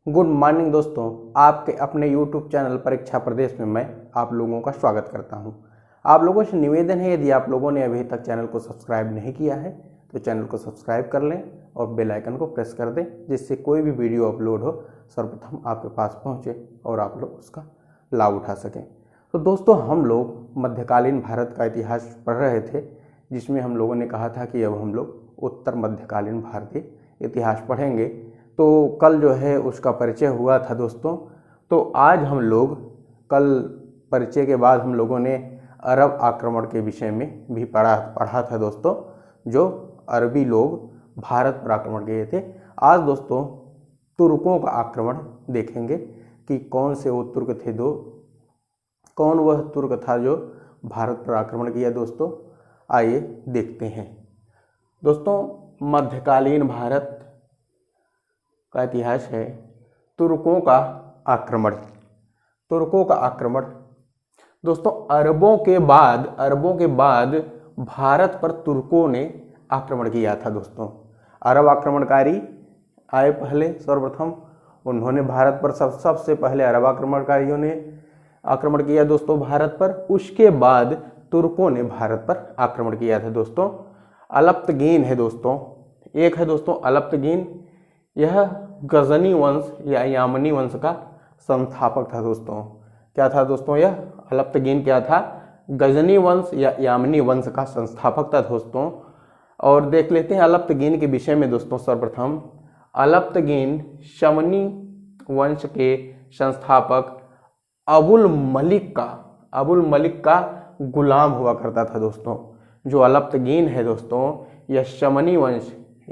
Good morning दोस्तों, आपके अपने YouTube चैनल परीक्षा प्रदेश में मैं आप लोगों का स्वागत करता हूं। आप लोगों से निवेदन है, यदि आप लोगों ने अभी तक चैनल को सब्सक्राइब नहीं किया है तो चैनल को सब्सक्राइब कर लें और बेल आइकन को प्रेस कर दें, जिससे कोई भी वीडियो अपलोड हो सर्वप्रथम आपके पास पहुंचे और आप लोग उसका लाभ उठा सकें। तो दोस्तों, हम लोग मध्यकालीन भारत का इतिहास पढ़ रहे थे, जिसमें हम लोगों ने कहा था कि अब हम लोग उत्तर मध्यकालीन भारतीय इतिहास पढ़ेंगे। तो कल जो है उसका परिचय हुआ था दोस्तों। तो आज हम लोग कल परिचय के बाद हम लोगों ने अरब आक्रमण के विषय में भी पढ़ा था दोस्तों, जो अरबी लोग भारत पर आक्रमण किए थे। आज दोस्तों तुर्कों का आक्रमण देखेंगे कि कौन से वो तुर्क थे, कौन वह तुर्क था जो भारत पर आक्रमण किया। दोस्तों आइए देखते हैं। दोस्तों, मध्यकालीन भारत का इतिहास है तुर्कों का आक्रमण। तुर्कों का आक्रमण दोस्तों अरबों के बाद भारत पर तुर्कों ने आक्रमण किया था। दोस्तों अरब आक्रमणकारी आए पहले, सर्वप्रथम उन्होंने भारत पर सबसे पहले अरब आक्रमणकारियों ने आक्रमण किया दोस्तों भारत पर। उसके बाद तुर्कों ने भारत पर आक्रमण किया था। दोस्तों अलप्तगीन है दोस्तों, एक है दोस्तों अलप्तगीन। यह गजनी वंश या यामनी वंश का संस्थापक था। दोस्तों क्या था दोस्तों, यह अलप्तगीन क्या था, गजनी वंश या यामनी वंश का संस्थापक था दोस्तों। और देख लेते हैं अलप्तगीन के विषय में दोस्तों। सर्वप्रथम अलप्तगीन शमनी वंश के संस्थापक अबुल मलिक का गुलाम हुआ करता था। दोस्तों जो अलप्तगीन है दोस्तों, यह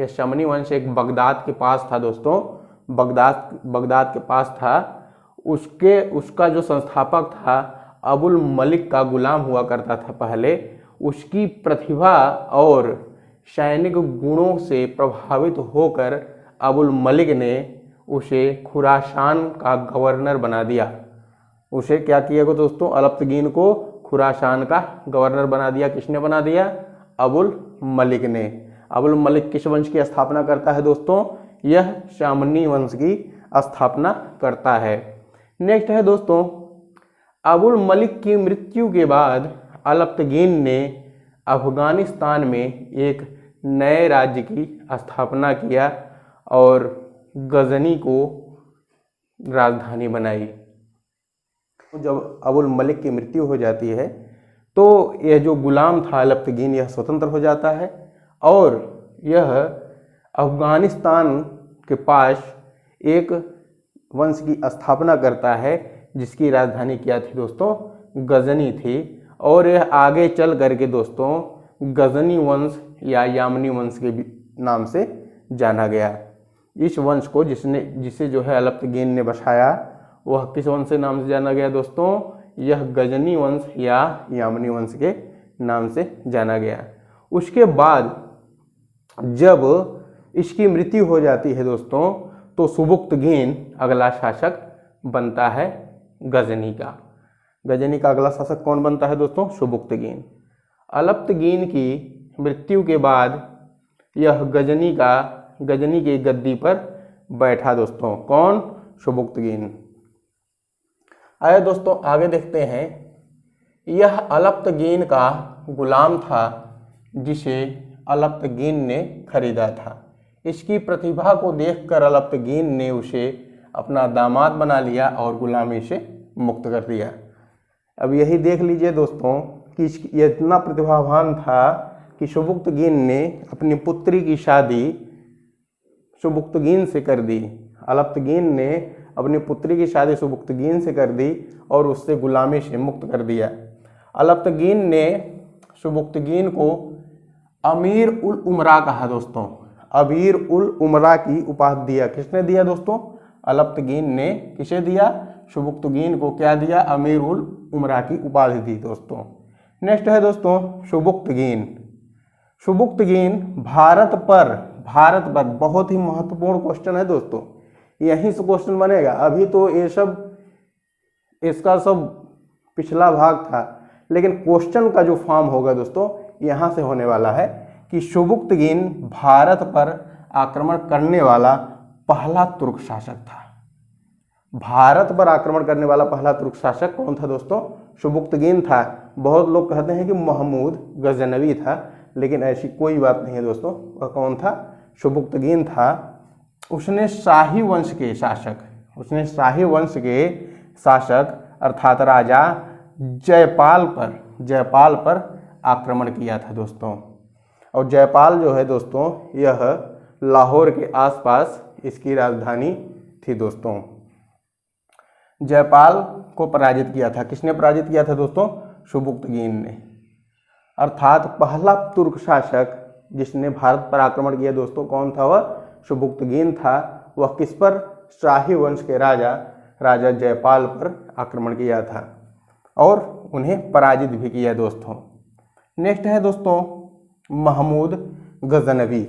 शमनी वंश एक बगदाद के पास था दोस्तों, बगदाद के पास था। उसका जो संस्थापक था अबुल मलिक का गुलाम हुआ करता था पहले। उसकी प्रतिभा और सैनिक गुणों से प्रभावित होकर अबुल मलिक ने उसे खुरासान का गवर्नर बना दिया। उसे क्या किया दोस्तों, अलप्तगीन को खुरासान का गवर्नर बना दिया। किसने बना दिया? अबुल मलिक ने। अबुल मलिक किस वंश की स्थापना करता है दोस्तों? यह शामनी वंश की स्थापना करता है। नेक्स्ट है दोस्तों, अबुल मलिक की मृत्यु के बाद अलप्तगीन ने अफगानिस्तान में एक नए राज्य की स्थापना किया और गजनी को राजधानी बनाई। जब अबुल मलिक की मृत्यु हो जाती है तो यह जो गुलाम था अलप्तगीन, यह स्वतंत्र हो जाता है और यह अफगानिस्तान के पास एक वंश की स्थापना करता है, जिसकी राजधानी क्या थी दोस्तों? गजनी थी। और यह आगे चल करके दोस्तों गजनी वंश या यामनी वंश के नाम से जाना गया। इस वंश को जिसे जो है अलप्तगीन ने बसाया, वह किस वंश से नाम से जाना गया दोस्तों? यह गजनी वंश या यामनी वंश के नाम से जाना गया। उसके बाद जब इसकी मृत्यु हो जाती है दोस्तों, तो सुबुक्तगीन अगला शासक बनता है गजनी का। गजनी का अगला शासक कौन बनता है दोस्तों? सुबुक्तगीन। अलप्तगीन की मृत्यु के बाद यह गजनी की गद्दी पर बैठा दोस्तों। कौन? सुबुक्तगीन। आइए दोस्तों आगे देखते हैं। यह अलप्तगीन का गुलाम था जिसे अलप्तगीन ने खरीदा था। इसकी प्रतिभा को देखकर अलप्तगीन ने उसे अपना दामाद बना लिया और गुलामी से मुक्त कर दिया। अब यही देख लीजिए दोस्तों कि यह इतना प्रतिभावान था कि सुबुक्तगीन ने अपनी पुत्री की शादी सुबुक्तगीन से कर दी। अलप्तगीन ने अपनी पुत्री की शादी सुबुक्तगीन से कर दी और उससे गुलामी से मुक्त कर दिया। अलप्तगीन ने सुबुक्तगीन को अमीर उल उमरा कहा दोस्तों। अमीर उल उमरा की उपाधि दिया। किसने दिया दोस्तों? अलप्तगीन ने। किसे दिया? सुबुक्तगीन को क्या दिया? अमीर उल उमरा की उपाधि दी दोस्तों। नेक्स्ट है दोस्तों सुबुक्तगीन भारत पर बहुत ही महत्वपूर्ण क्वेश्चन है दोस्तों, यहीं से क्वेश्चन बनेगा। अभी तो इसका सब पिछला भाग था, लेकिन क्वेश्चन का जो फॉर्म होगा दोस्तों यहाँ से होने वाला है कि सुबुक्तगीन भारत पर आक्रमण करने वाला पहला तुर्क शासक था। भारत पर आक्रमण करने वाला पहला तुर्क शासक कौन था दोस्तों? सुबुक्तगीन था। बहुत लोग कहते हैं कि महमूद गजनवी था, लेकिन ऐसी कोई बात नहीं है दोस्तों। वह कौन था? सुबुक्तगीन था। उसने शाही वंश के शासक अर्थात राजा जयपाल पर आक्रमण किया था दोस्तों। और जयपाल जो है दोस्तों, यह लाहौर के आसपास इसकी राजधानी थी दोस्तों। जयपाल को पराजित किया था। किसने पराजित किया था दोस्तों? सुबुक्तगीन ने। अर्थात पहला तुर्क शासक जिसने भारत पर आक्रमण किया दोस्तों, कौन था वह? सुबुक्तगीन था। वह किस पर? शाही वंश के राजा जयपाल पर आक्रमण किया था और उन्हें पराजित भी किया दोस्तों। नेक्स्ट है दोस्तों महमूद गजनवी।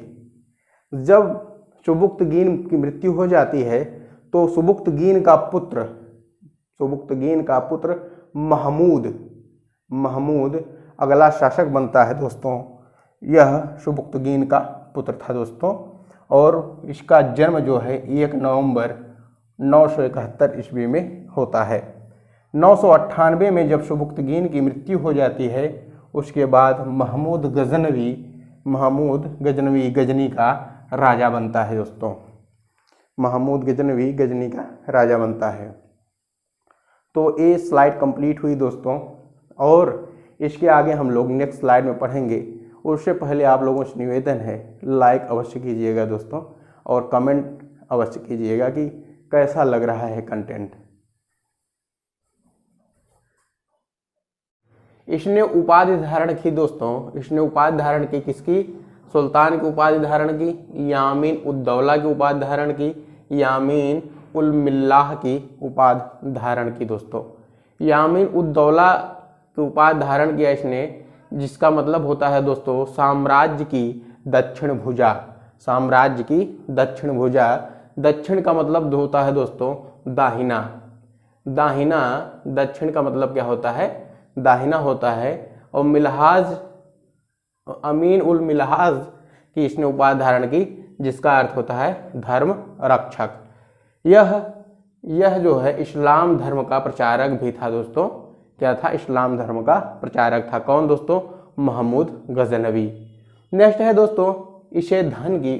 जब सुबुक्तगीन की मृत्यु हो जाती है तो सुबुक्तगीन का पुत्र महमूद अगला शासक बनता है दोस्तों। यह सुबुक्तगीन का पुत्र था दोस्तों और इसका जन्म जो है 1 नवंबर 971 ईस्वी में होता है। 998 में जब सुबुक्तगीन की मृत्यु हो जाती है, उसके बाद महमूद गजनवी गजनी का राजा बनता है दोस्तों। महमूद गजनवी गजनी का राजा बनता है। तो ये स्लाइड कंप्लीट हुई दोस्तों और इसके आगे हम लोग नेक्स्ट स्लाइड में पढ़ेंगे। उससे पहले आप लोगों से निवेदन है, लाइक अवश्य कीजिएगा दोस्तों और कमेंट अवश्य कीजिएगा कि कैसा लग रहा है कंटेंट। इसने उपाधि धारण की दोस्तों, इसने उपाधि धारण की किसकी? सुल्तान की उपाधि धारण की, यामीन उद्दौला की उपाधि धारण की, यामीन उल मिल्लाह की उपाधि धारण की दोस्तों। यामीन उद्दौला की उपाधि धारण किया इसने, जिसका मतलब होता है दोस्तों साम्राज्य की दक्षिण भुजा। साम्राज्य की दक्षिण भुजा, दक्षिण का मतलब होता है दोस्तों दाहिना। दक्षिण का मतलब क्या होता है? दाहिना होता है। और मिल्हाज, अमीन उल मिल्हाज की इसने उपाधि धारण की, जिसका अर्थ होता है धर्म रक्षक। यह जो है इस्लाम धर्म का प्रचारक भी था दोस्तों। क्या था? इस्लाम धर्म का प्रचारक था। कौन दोस्तों? महमूद गजनवी। नेक्स्ट है दोस्तों, इसे धन की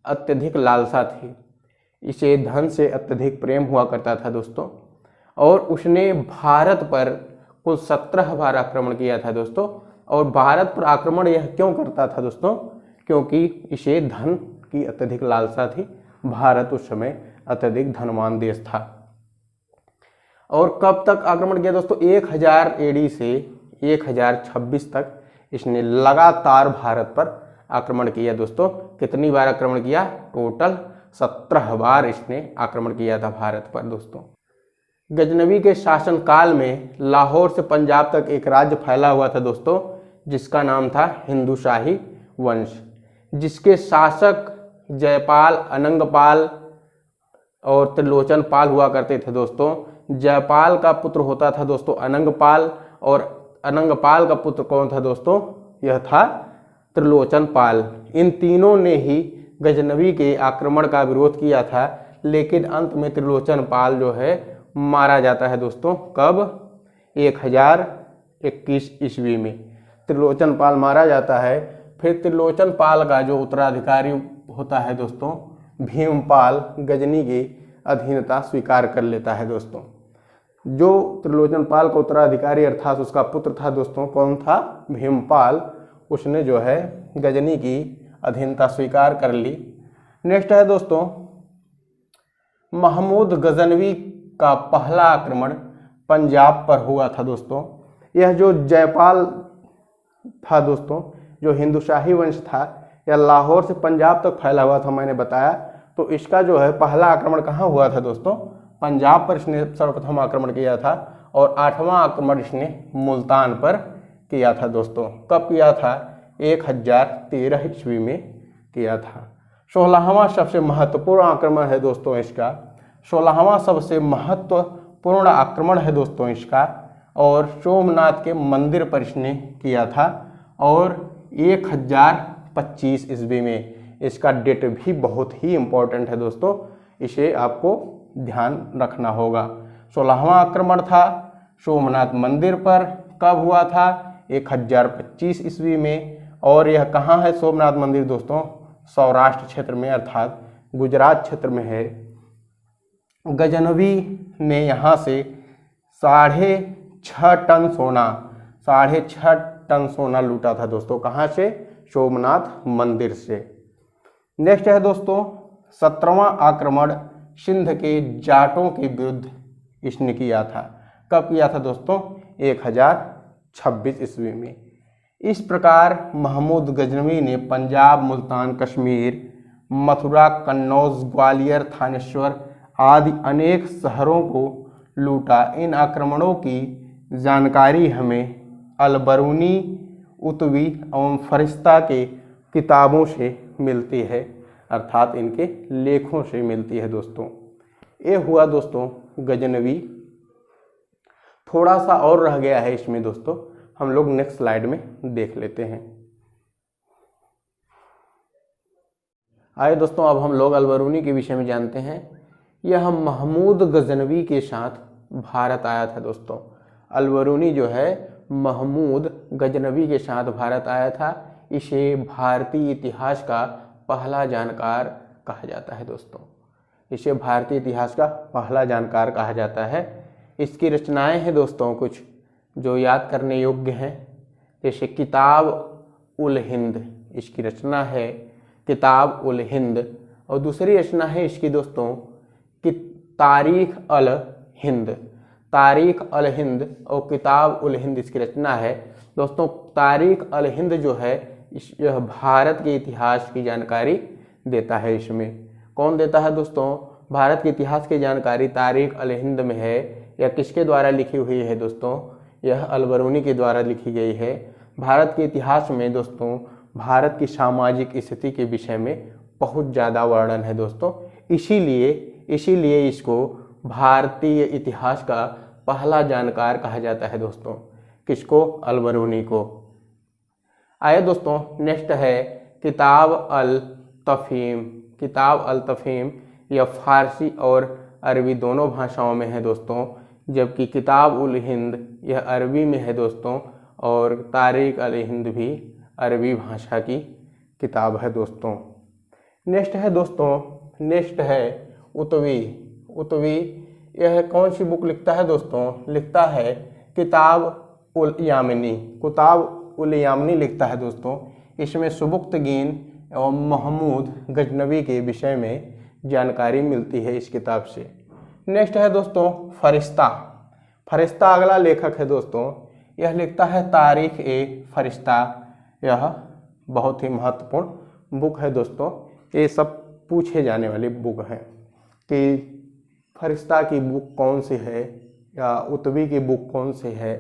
अत्यधिक लालसा थी। इसे धन से अत्यधिक प्रेम हुआ करता था दोस्तों और उसने भारत पर कुल 17 बार आक्रमण किया था दोस्तों। और भारत पर आक्रमण यह क्यों करता था दोस्तों? क्योंकि इसे धन की अत्यधिक लालसा थी। भारत उस समय अत्यधिक धनवान देश था। और कब तक आक्रमण किया दोस्तों? 1000 AD से 1026 तक इसने लगातार भारत पर आक्रमण किया दोस्तों। कितनी बार आक्रमण किया? टोटल 17 बार इसने आक्रमण किया था भारत पर दोस्तों। गजनवी के शासनकाल में लाहौर से पंजाब तक एक राज्य फैला हुआ था दोस्तों, जिसका नाम था हिंदू शाही वंश, जिसके शासक जयपाल, अनंगपाल और त्रिलोचन पाल हुआ करते थे दोस्तों। जयपाल का पुत्र होता था दोस्तों अनंगपाल और अनंगपाल का पुत्र कौन था दोस्तों? यह था त्रिलोचन पाल। इन तीनों ने ही गजनवी के आक्रमण का विरोध किया था, लेकिन अंत में त्रिलोचन पाल जो है मारा जाता है दोस्तों। कब? 1021 ईस्वी में त्रिलोचन पाल मारा जाता है। फिर त्रिलोचन पाल का जो उत्तराधिकारी होता है दोस्तों भीमपाल, गजनी की अधीनता स्वीकार कर लेता है दोस्तों। जो त्रिलोचन पाल का उत्तराधिकारी अर्थात उसका पुत्र था दोस्तों, कौन था? भीमपाल। उसने जो है गजनी की अधीनता स्वीकार कर ली। नेक्स्ट है दोस्तों महमूद गजनवी का पहला आक्रमण पंजाब पर हुआ था दोस्तों। यह जो जयपाल था दोस्तों, जो हिंदू शाही वंश था, यह लाहौर से पंजाब तक फैला हुआ था, मैंने बताया। तो इसका जो है पहला आक्रमण कहाँ हुआ था दोस्तों? पंजाब पर इसने सर्वप्रथम आक्रमण किया था और 8वां आक्रमण इसने मुल्तान पर किया था दोस्तों। कब किया था? 1013 ईस्वी में किया था। 16वां सबसे महत्वपूर्ण आक्रमण है दोस्तों इसका। 16वां सबसे महत्वपूर्ण आक्रमण है दोस्तों इसका और सोमनाथ के मंदिर पर इसने किया था और 1025 ईस्वी में। इसका डेट भी बहुत ही इम्पोर्टेंट है दोस्तों, इसे आपको ध्यान रखना होगा। 16वां आक्रमण था सोमनाथ मंदिर पर, कब हुआ था? 1025 ईस्वी में। और यह कहाँ है सोमनाथ मंदिर दोस्तों? सौराष्ट्र क्षेत्र में अर्थात गुजरात क्षेत्र में है। गजनवी ने यहाँ से 6.5 टन सोना 6.5 टन सोना लूटा था दोस्तों। कहाँ से? सोमनाथ मंदिर से। नेक्स्ट है दोस्तों 17वां आक्रमण सिंध के जाटों के विरुद्ध इसने किया था। कब किया था दोस्तों? 1026 ईस्वी में। इस प्रकार महमूद गजनवी ने पंजाब, मुल्तान, कश्मीर, मथुरा, कन्नौज, ग्वालियर, थानेश्वर आदि अनेक शहरों को लूटा। इन आक्रमणों की जानकारी हमें अलबरूनी, उतवी एवं फरिश्ता के किताबों से मिलती है, अर्थात इनके लेखों से मिलती है दोस्तों। ये हुआ दोस्तों गजनवी। थोड़ा सा और रह गया है इसमें दोस्तों, हम लोग नेक्स्ट स्लाइड में देख लेते हैं। आइए दोस्तों अब हम लोग अलबरूनी के विषय में जानते हैं। यह महमूद गजनवी के साथ भारत आया था दोस्तों। अलबरूनी जो है महमूद गजनवी के साथ भारत आया था। इसे भारतीय इतिहास का पहला जानकार कहा जाता है दोस्तों। इसे भारतीय इतिहास का पहला जानकार कहा जाता है। इसकी रचनाएं हैं दोस्तों कुछ जो याद करने योग्य हैं, जैसे किताब उल हिंद, इसकी रचना है किताब उल हिंद। और दूसरी रचना है इसकी दोस्तों कि तारीख अल हिंद। तारीख अल हिंद और किताब उल हिंद इसकी रचना है दोस्तों। तारीख अल हिंद जो है यह भारत के इतिहास की जानकारी देता है। इसमें कौन देता है दोस्तों? भारत के इतिहास की जानकारी तारीख अल हिंद में है। यह किसके द्वारा लिखी हुई है दोस्तों? यह अलबरूनी के द्वारा लिखी गई है। भारत के इतिहास में दोस्तों भारत की सामाजिक स्थिति के विषय में बहुत ज़्यादा वर्णन है दोस्तों। इसीलिए इसको भारतीय इतिहास का पहला जानकार कहा जाता है दोस्तों। किसको? अलबरूनी को। आइए दोस्तों नेक्स्ट है किताब अल तफहीम। किताब अल तफहीम यह फारसी और अरबी दोनों भाषाओं में है दोस्तों, जबकि किताब उल हिंद यह अरबी में है दोस्तों और तारीख अल हिंद भी अरबी भाषा की किताब है दोस्तों। नेक्स्ट है दोस्तों, नेक्स्ट है उतवी। उतवी यह कौन सी बुक लिखता है दोस्तों? लिखता है किताब उल यामिनी। किताब उल यामिनी लिखता है दोस्तों। इसमें सुबुक्तगीन एवं महमूद गजनवी के विषय में जानकारी मिलती है इस किताब से। नेक्स्ट है दोस्तों फरिश्ता। फरिश्ता अगला लेखक है दोस्तों। यह लिखता है तारीख ए फरिश्ता। यह बहुत ही महत्वपूर्ण बुक है दोस्तों। ये सब पूछे जाने वाली बुक है कि फरिश्ता की बुक कौन सी है, या उतवी की बुक कौन सी है,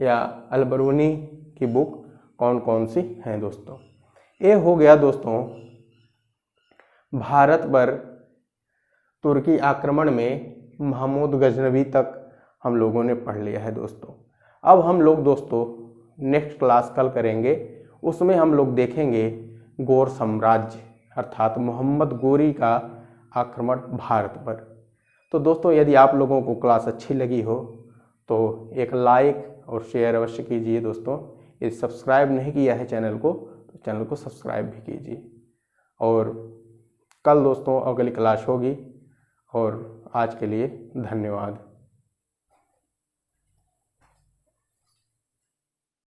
या अलबरूनी की बुक कौन कौन सी है दोस्तों। ये हो गया दोस्तों भारत पर तुर्की आक्रमण में महमूद गजनवी तक हम लोगों ने पढ़ लिया है दोस्तों। अब हम लोग दोस्तों नेक्स्ट क्लास कल करेंगे, उसमें हम लोग देखेंगे गौर साम्राज्य अर्थात मोहम्मद गोरी का आक्रमण भारत पर। तो दोस्तों यदि आप लोगों को क्लास अच्छी लगी हो तो एक लाइक और शेयर अवश्य कीजिए दोस्तों। यदि सब्सक्राइब नहीं किया है चैनल को तो चैनल को सब्सक्राइब भी कीजिए। और कल दोस्तों अगली क्लास होगी। और आज के लिए धन्यवाद।